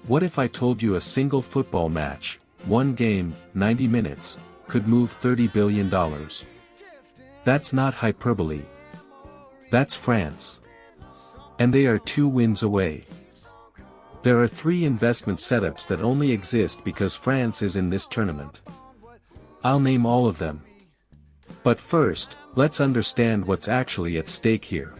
What if I told you a single football match, one game, 90 minutes, could move $30 billion? That's not hyperbole. That's France. And they are 2 wins away. There are 3 investment setups that only exist because France is in this tournament. I'll name all of them. But first, let's understand what's actually at stake here.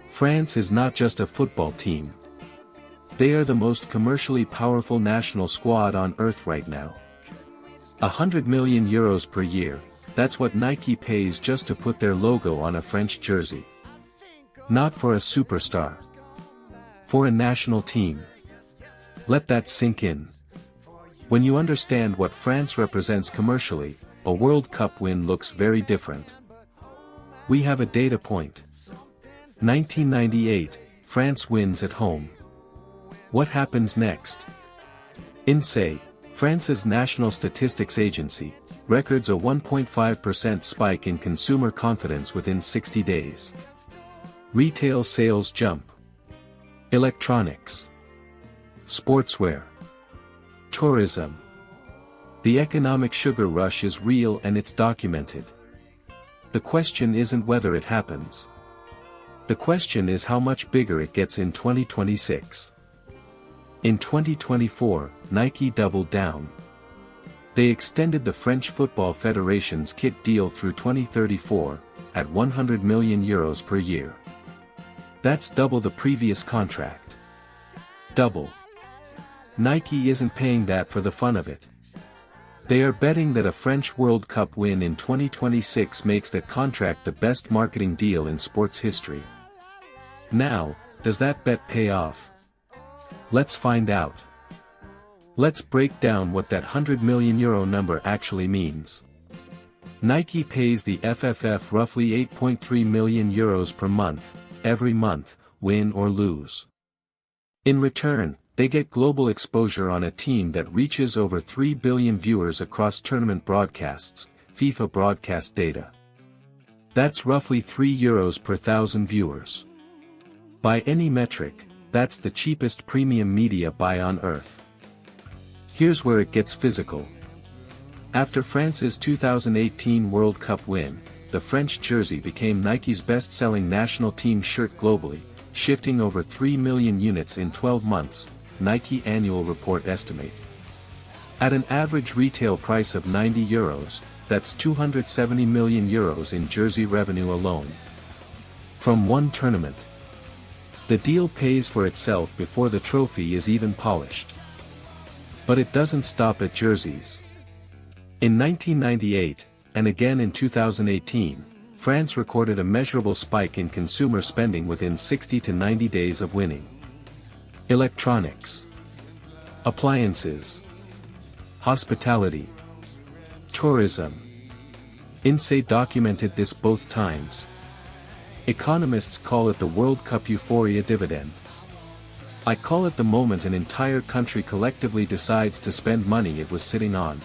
France is not just a football team. They are the most commercially powerful national squad on earth right now. 100 million euros per year, that's what Nike pays just to put their logo on a French jersey. Not for a superstar. For a national team. Let that sink in. When you understand what France represents commercially, a World Cup win looks very different. We have a data point. 1998, France wins at home. What happens next? INSEE, France's national statistics agency, records a 1.5% spike in consumer confidence within 60 days. Retail sales jump. Electronics. Sportswear. Tourism. The economic sugar rush is real and it's documented. The question isn't whether it happens. The question is how much bigger it gets in 2026. In 2024, Nike doubled down. They extended the French Football Federation's kit deal through 2034, at 100 million euros per year. That's double the previous contract. Double. Nike isn't paying that for the fun of it. They are betting that a French World Cup win in 2026 makes the contract the best marketing deal in sports history. Now, does that bet pay off? Let's find out. Let's break down what that €100 million number actually means. Nike pays the FFF roughly €8.3 million per month, every month, win or lose. In return, they get global exposure on a team that reaches over 3 billion viewers across tournament broadcasts, FIFA broadcast data. That's roughly €3 per thousand viewers. By any metric, that's the cheapest premium media buy on earth. Here's where it gets physical. After France's 2018 World Cup win, the French jersey became Nike's best-selling national team shirt globally, shifting over 3 million units in 12 months, Nike annual report estimate. At an average retail price of €90, that's €270 million in jersey revenue alone. From one tournament. The deal pays for itself before the trophy is even polished. But it doesn't stop at jerseys. In 1998, and again in 2018, France recorded a measurable spike in consumer spending within 60 to 90 days of winning. Electronics. Appliances. Hospitality. Tourism. INSEE documented this both times. Economists call it the World Cup euphoria dividend. I call it the moment an entire country collectively decides to spend money it was sitting on.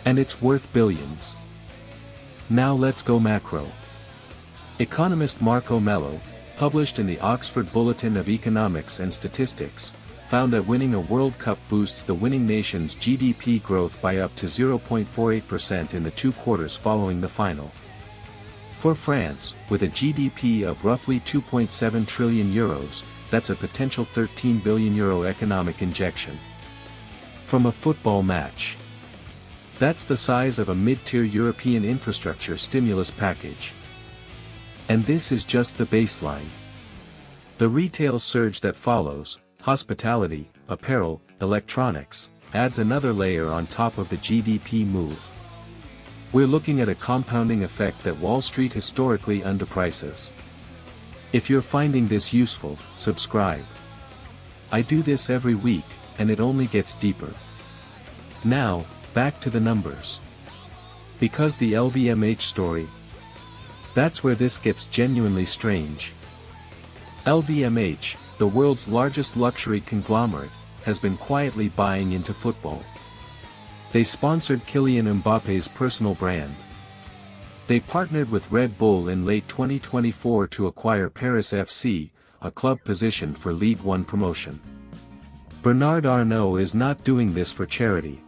And it's worth billions. Now let's go macro. Economist Marco Mello, published in the Oxford Bulletin of Economics and Statistics, found that winning a World Cup boosts the winning nation's GDP growth by up to 0.48% in the 2 quarters following the final. For France, with a GDP of roughly €2.7 trillion, that's a potential €13 billion economic injection. From a football match. That's the size of a mid-tier European infrastructure stimulus package. And this is just the baseline. The retail surge that follows, hospitality, apparel, electronics, adds another layer on top of the GDP move. We're looking at a compounding effect that Wall Street historically underprices. If you're finding this useful, subscribe. I do this every week, and it only gets deeper. Now, back to the numbers. Because the LVMH story. That's where this gets genuinely strange. LVMH, the world's largest luxury conglomerate, has been quietly buying into football. They sponsored Kylian Mbappe's personal brand. They partnered with Red Bull in late 2024 to acquire Paris FC, a club positioned for Ligue 1 promotion. Bernard Arnault is not doing this for charity.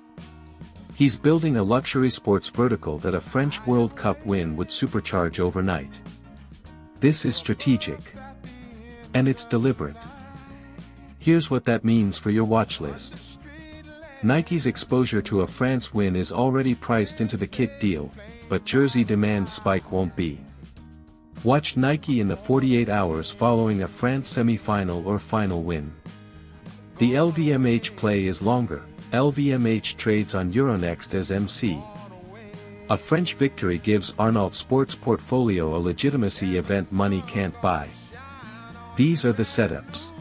He's building a luxury sports vertical that a French World Cup win would supercharge overnight. This is strategic. And it's deliberate. Here's what that means for your watch list. Nike's exposure to a France win is already priced into the kit deal, but jersey demand spike won't be. Watch Nike in the 48 hours following a France semi-final or final win. The LVMH play is longer. LVMH trades on Euronext as MC. A French victory gives Arnault's sports portfolio a legitimacy event money can't buy. These are the setups.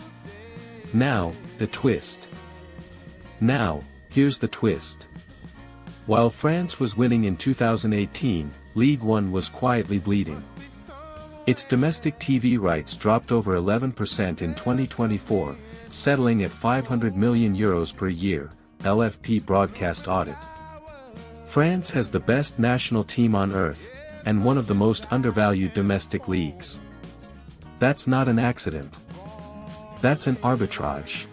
Now, the twist. Now, here's the twist. While France was winning in 2018, Ligue 1 was quietly bleeding. Its domestic TV rights dropped over 11% in 2024, settling at €500 million per year, LFP broadcast audit. France has the best national team on earth, and one of the most undervalued domestic leagues. That's not an accident. That's an arbitrage.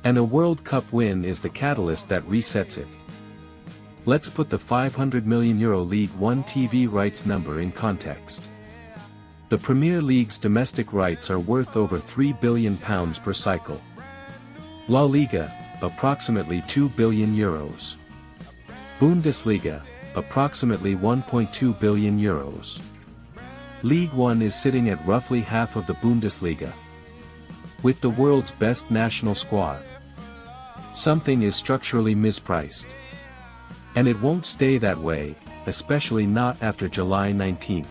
And a World Cup win is the catalyst that resets it. Let's put the €500 million Ligue 1 TV rights number in context. The Premier League's domestic rights are worth over €3 billion per cycle. La Liga, approximately €2 billion. Bundesliga, approximately €1.2 billion. Ligue 1 is sitting at roughly half of the Bundesliga. With the world's best national squad. Something is structurally mispriced. And it won't stay that way, especially not after July 19th.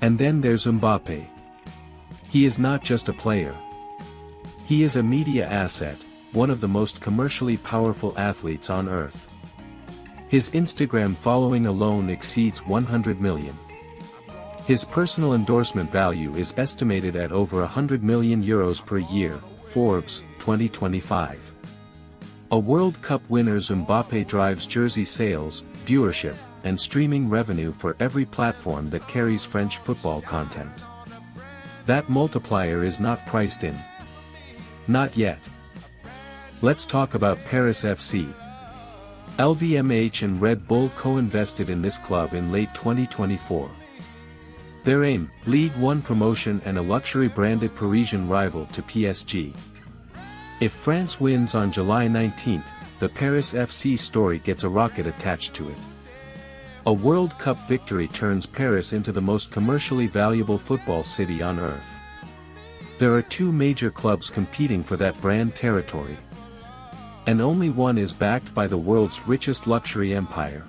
And then there's Mbappé. He is not just a player. He is a media asset, one of the most commercially powerful athletes on earth. His Instagram following alone exceeds 100 million. His personal endorsement value is estimated at over €100 million per year, Forbes, 2025. A World Cup winner's Mbappé drives jersey sales, viewership, and streaming revenue for every platform that carries French football content. That multiplier is not priced in. Not yet. Let's talk about Paris FC. LVMH and Red Bull co-invested in this club in late 2024. Their aim, Ligue 1 promotion and a luxury-branded Parisian rival to PSG. If France wins on July 19th, the Paris FC story gets a rocket attached to it. A World Cup victory turns Paris into the most commercially valuable football city on earth. There are two major clubs competing for that brand territory. And only one is backed by the world's richest luxury empire.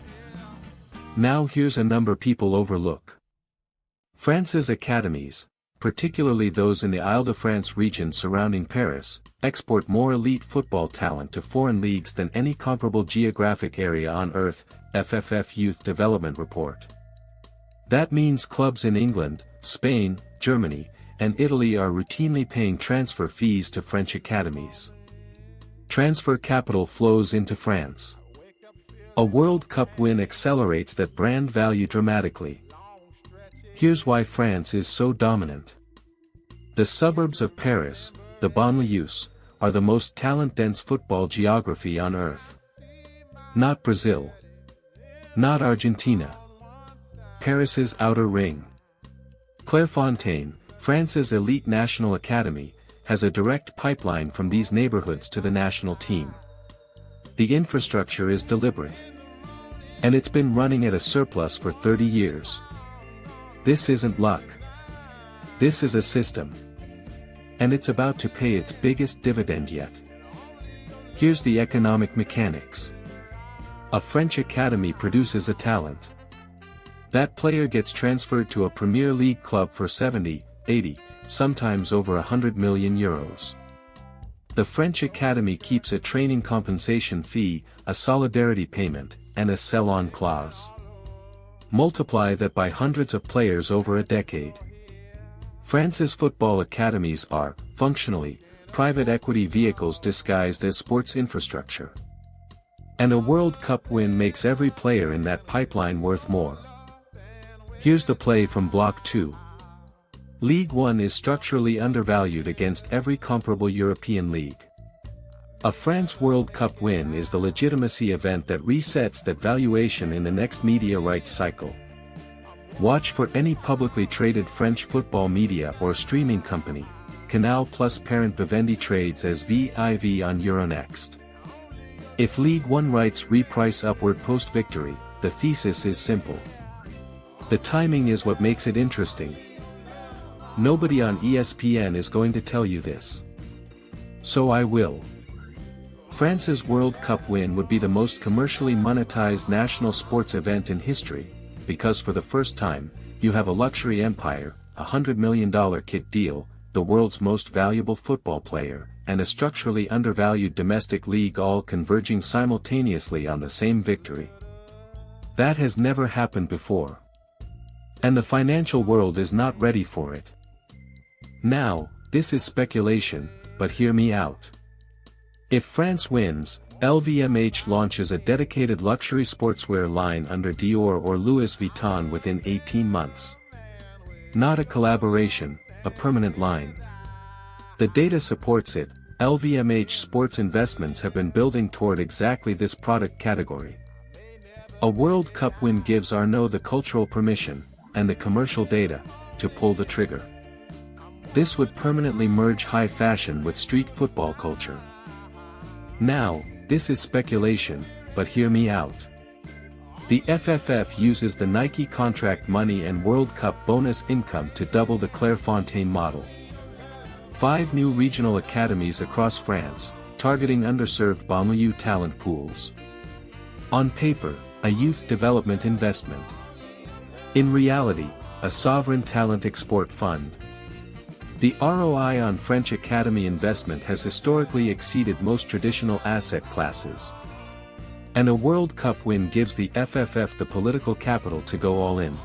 Now here's a number people overlook. France's academies, particularly those in the Île-de-France region surrounding Paris, export more elite football talent to foreign leagues than any comparable geographic area on earth, FFF Youth Development Report. That means clubs in England, Spain, Germany, and Italy are routinely paying transfer fees to French academies. Transfer capital flows into France. A World Cup win accelerates that brand value dramatically. Here's why France is so dominant. The suburbs of Paris, the banlieues, are the most talent-dense football geography on earth. Not Brazil. Not Argentina. Paris's outer ring. Clairefontaine, France's elite national academy, has a direct pipeline from these neighborhoods to the national team. The infrastructure is deliberate. And it's been running at a surplus for 30 years. This isn't luck. This is a system. And it's about to pay its biggest dividend yet. Here's the economic mechanics. A French academy produces a talent. That player gets transferred to a Premier League club for 70, 80, sometimes over €100 million. The French academy keeps a training compensation fee, a solidarity payment, and a sell-on clause. Multiply that by hundreds of players over a decade. France's football academies are, functionally, private equity vehicles disguised as sports infrastructure. And a World Cup win makes every player in that pipeline worth more. Here's the play from Block 2. Ligue 1 is structurally undervalued against every comparable European league. A France World Cup win is the legitimacy event that resets that valuation in the next media rights cycle. Watch for any publicly traded French football media or streaming company. Canal Plus parent Vivendi trades as VIV on Euronext. If Ligue 1 rights reprice upward post-victory, the thesis is simple. The timing is what makes it interesting. Nobody on ESPN is going to tell you this. So I will. France's World Cup win would be the most commercially monetized national sports event in history, because for the first time, you have a luxury empire, a $100 million kit deal, the world's most valuable football player, and a structurally undervalued domestic league all converging simultaneously on the same victory. That has never happened before. And the financial world is not ready for it. Now, this is speculation, but hear me out. If France wins, LVMH launches a dedicated luxury sportswear line under Dior or Louis Vuitton within 18 months. Not a collaboration, a permanent line. The data supports it. LVMH sports investments have been building toward exactly this product category. A World Cup win gives Arnault the cultural permission, and the commercial data, to pull the trigger. This would permanently merge high fashion with street football culture. Now, this is speculation, but hear me out. The FFF uses the Nike contract money and World Cup bonus income to double the Clairefontaine model. 5 new regional academies across France, targeting underserved banlieue talent pools. On paper, a youth development investment. In reality, a sovereign talent export fund. The ROI on French academy investment has historically exceeded most traditional asset classes. And a World Cup win gives the FFF the political capital to go all in.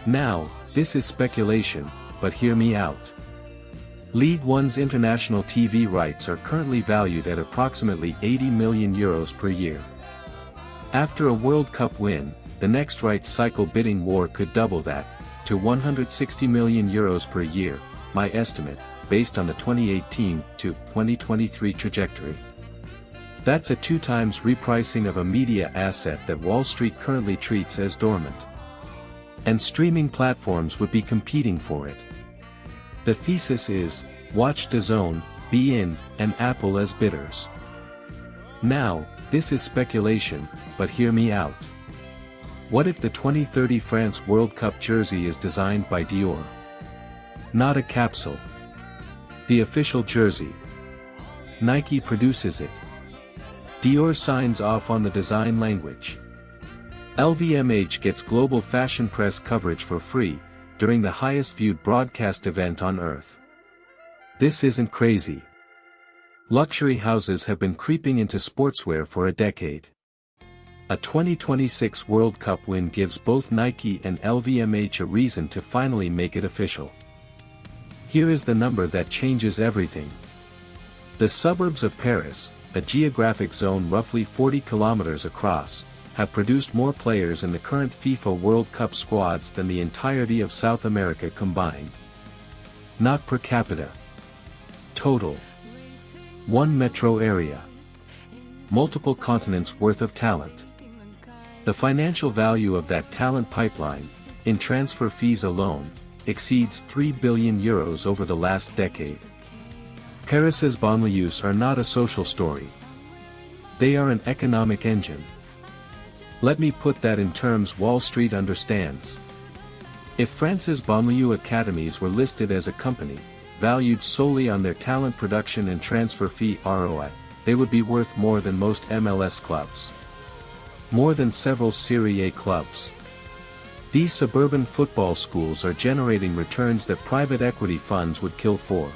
Now, this is speculation, but hear me out. Ligue 1's international TV rights are currently valued at approximately €80 million per year. After a World Cup win, the next rights cycle bidding war could double that, to €160 million per year, my estimate, based on the 2018 to 2023 trajectory. That's a 2 times repricing of a media asset that Wall Street currently treats as dormant. And streaming platforms would be competing for it. The thesis is, watch DAZN, beIN, and Apple as bidders. Now, this is speculation, but hear me out. What if the 2030 France World Cup jersey is designed by Dior? Not a capsule. The official jersey. Nike produces it. Dior signs off on the design language. LVMH gets global fashion press coverage for free, during the highest viewed broadcast event on Earth. This isn't crazy. Luxury houses have been creeping into sportswear for a decade. A 2026 World Cup win gives both Nike and LVMH a reason to finally make it official. Here is the number that changes everything. The suburbs of Paris, a geographic zone roughly 40 kilometers across, have produced more players in the current FIFA World Cup squads than the entirety of South America combined. Not per capita. Total. 1 metro area. Multiple continents worth of talent. The financial value of that talent pipeline, in transfer fees alone, exceeds €3 billion over the last decade. Paris's banlieues are not a social story. They are an economic engine. Let me put that in terms Wall Street understands. If France's banlieue academies were listed as a company, valued solely on their talent production and transfer fee ROI, they would be worth more than most MLS clubs. More than several Serie A clubs. These suburban football schools are generating returns that private equity funds would kill for.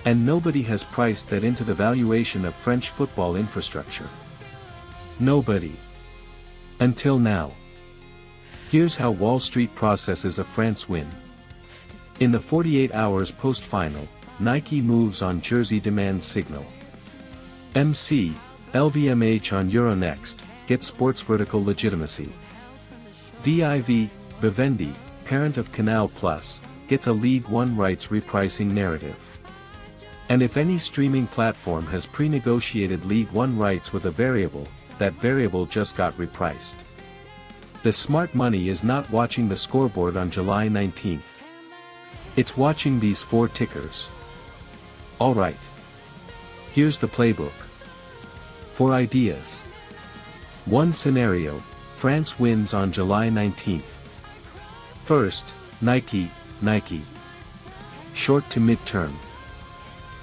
And nobody has priced that into the valuation of French football infrastructure. Nobody. Until now. Here's how Wall Street processes a France win. In the 48 hours post-final, Nike moves on jersey demand signal. MC, LVMH on Euronext, gets sports vertical legitimacy. VIV, Vivendi, parent of Canal Plus, gets a Ligue 1 rights repricing narrative. And if any streaming platform has pre-negotiated League One rights with a variable, that variable just got repriced. The smart money is not watching the scoreboard on July 19th. It's watching these 4 tickers. Alright. Here's the playbook. 4 ideas. 1 scenario, France wins on July 19th. First, Nike. Short to mid-term.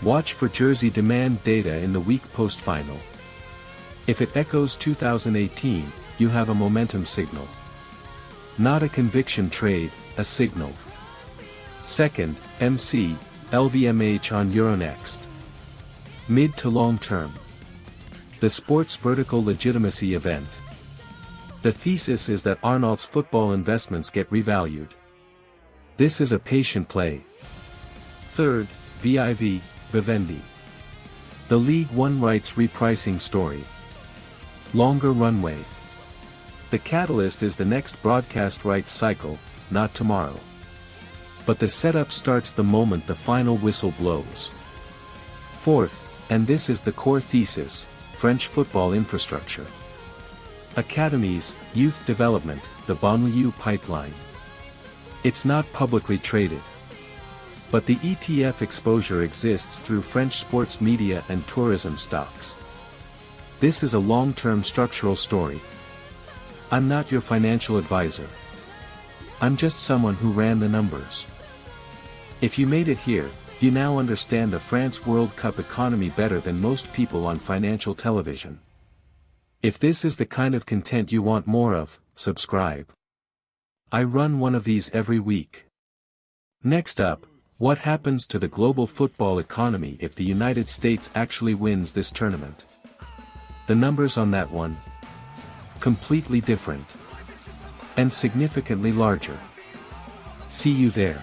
Watch for jersey demand data in the week post-final. If it echoes 2018, you have a momentum signal. Not a conviction trade, a signal. Second, LVMH on Euronext. Mid to long term. The sports vertical legitimacy event. The thesis is that Arnault's football investments get revalued. This is a patient play. Third, Vivendi. The League One rights repricing story. Longer runway. The catalyst is the next broadcast rights cycle, not tomorrow. But the setup starts the moment the final whistle blows. Fourth, and this is the core thesis, French football infrastructure. Academies, youth development, the Banlieue pipeline. It's not publicly traded. But the ETF exposure exists through French sports media and tourism stocks. This is a long-term structural story. I'm not your financial advisor. I'm just someone who ran the numbers. If you made it here, you now understand the France World Cup economy better than most people on financial television. If this is the kind of content you want more of, subscribe. I run one of these every week. Next up, what happens to the global football economy if the United States actually wins this tournament? The numbers on that one? Completely different. And significantly larger. See you there.